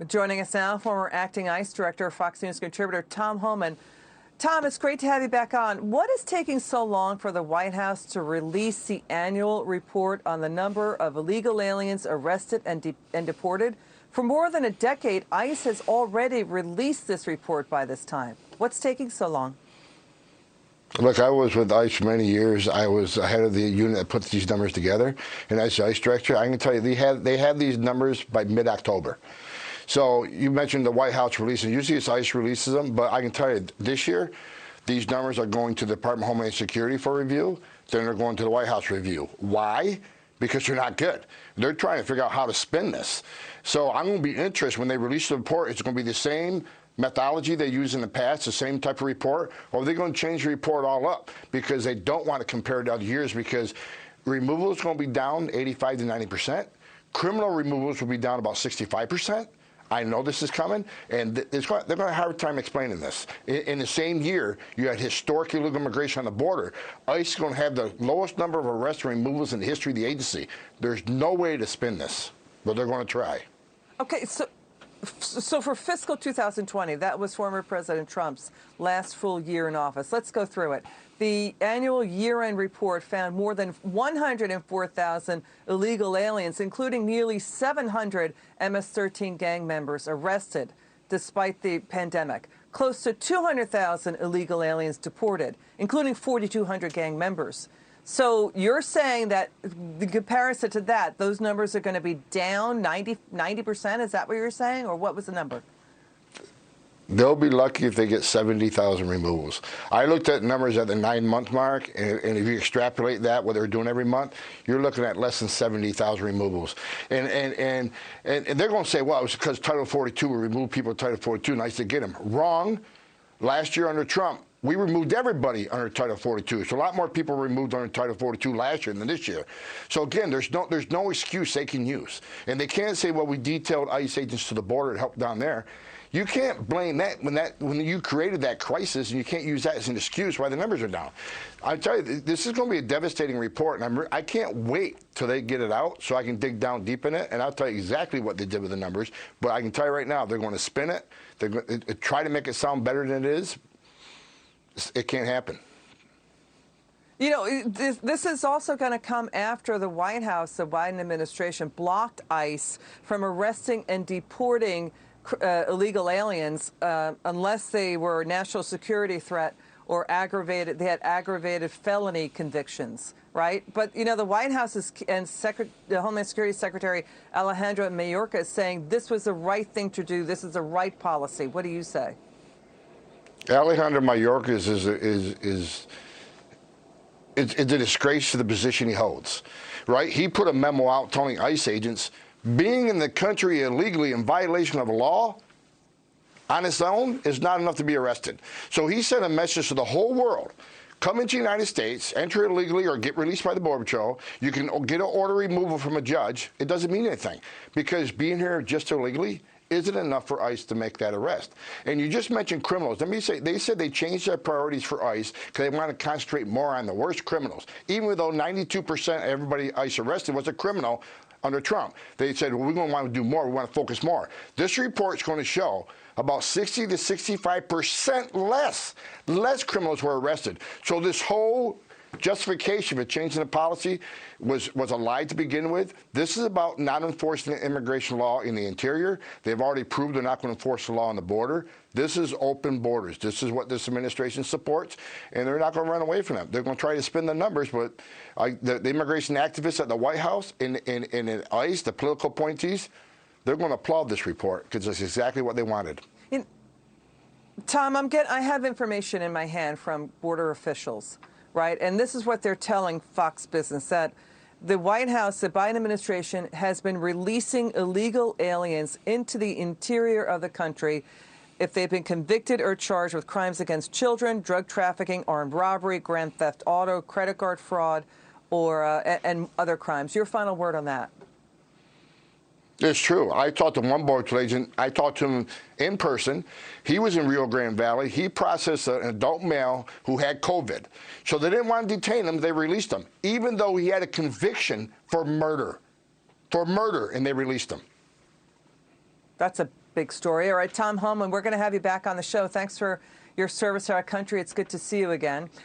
Joining us now, former Acting I.C.E. Director, Fox News contributor Tom Homan. Tom, it's great to have you back on. What is taking so long for the White House to release the annual report on the number of illegal aliens arrested and deported? For more than a decade, ICE has already released this report by this time. What's taking so long? Look, I was with ICE for many years. I was head of the unit that puts these numbers together. And as ICE director, I can tell you they had these numbers by mid-October. So you mentioned the White House releasing. Usually it's ICE releases them, but I can tell you this year, these numbers are going to the Department of Homeland Security for review. Then they're going to the White House review. Why? Because they're not good. They're trying to figure out how to spin this. So I'm going to be interested when they release the report. It's going to be the same methodology they used in the past, the same type of report, or they're going to change the report all up because they don't want to compare it to other years, because removal is going to be down 85 to 90%. Criminal removals will be down about 65%. I know this is coming, and they're going to have a hard time explaining this. In the same year, you had historic illegal immigration on the border. ICE is going to have the lowest number of arrests and removals in the history of the agency. There's no way to spin this, but they're going to try. Okay, so for fiscal 2020, that was former President Trump's last full year in office. Let's go through it. The annual year-end report found more than 104,000 illegal aliens, including nearly 700 MS-13 gang members arrested despite the pandemic. Close to 200,000 illegal aliens deported, including 4,200 gang members. So you're saying that the comparison to that, those numbers are going to be down 90%? Is that what you're saying? Or what was the number? They'll be lucky if they get 70,000 removals. I looked at numbers at the 9-month mark, and if you extrapolate that, what they're doing every month, you're looking at less than 70,000 removals. And they're going to say, well, it was because Title 42, we removed people in Title 42, nice to get them. Wrong. Last year under Trump, we removed everybody under Title 42. So a lot more people were removed under Title 42 last year than this year. So again, there's no excuse they can use. And they can't say, well, we detailed ICE agents to the border to help down there. You can't blame that when you created that crisis, and you can't use that as an excuse why the numbers are down. I tell you, this is going to be a devastating report, and I can't wait till they get it out so I can dig down deep in it, and I'll tell you exactly what they did with the numbers. But I can tell you right now, they're going to spin it. They're going to try to make it sound better than it is. It can't happen. You know, this is also going to come after the White House, the Biden administration, blocked ICE from arresting and deporting illegal aliens unless they were a national security threat or they had aggravated felony convictions, right? But, you know, the White House and the Homeland Security Secretary Alejandro Mayorkas is saying this was the right thing to do. This is the right policy. What do you say? Alejandro Mayorkas is a disgrace to the position he holds, right? He put a memo out telling ICE agents being in the country illegally in violation of law on its own is not enough to be arrested. So he sent a message to the whole world. Come into the United States, enter illegally, or get released by the Border Patrol. You can get an order removal from a judge. It doesn't mean anything, because being here just illegally isn't enough for ICE to make that arrest. And you just mentioned criminals. Let me say, they said they changed their priorities for ICE because they want to concentrate more on the worst criminals. Even though 92% of everybody ICE arrested was a criminal under Trump. They said, well, we're going to want to do more. We want to focus more. This report's going to show about 60 to 65% less criminals were arrested. So this whole justification for changing the policy was a lie to begin with. This is about not enforcing the immigration law in the interior. They've already proved they're not going to enforce the law on the border. This is open borders. This is what this administration supports, and they're not going to run away from them. They're going to try to spin the numbers, but the immigration activists at the White House and in ICE, the political appointees, they're going to applaud this report because it's exactly what they wanted. Tom, I have information in my hand from border officials, right? And this is what they're telling Fox Business, that the White House, the Biden administration, has been releasing illegal aliens into the interior of the country if they've been convicted or charged with crimes against children, drug trafficking, armed robbery, grand theft auto, credit card fraud, or and other crimes. Your final word on that? It's true. I talked to one Border Patrol agent. I talked to him in person. He was in Rio Grande Valley. He processed an adult male who had COVID. So they didn't want to detain him. They released him, even though he had a conviction for murder. And they released him. That's a big story. All right, Tom Homan, we're going to have you back on the show. Thanks for your service to our country. It's good to see you again.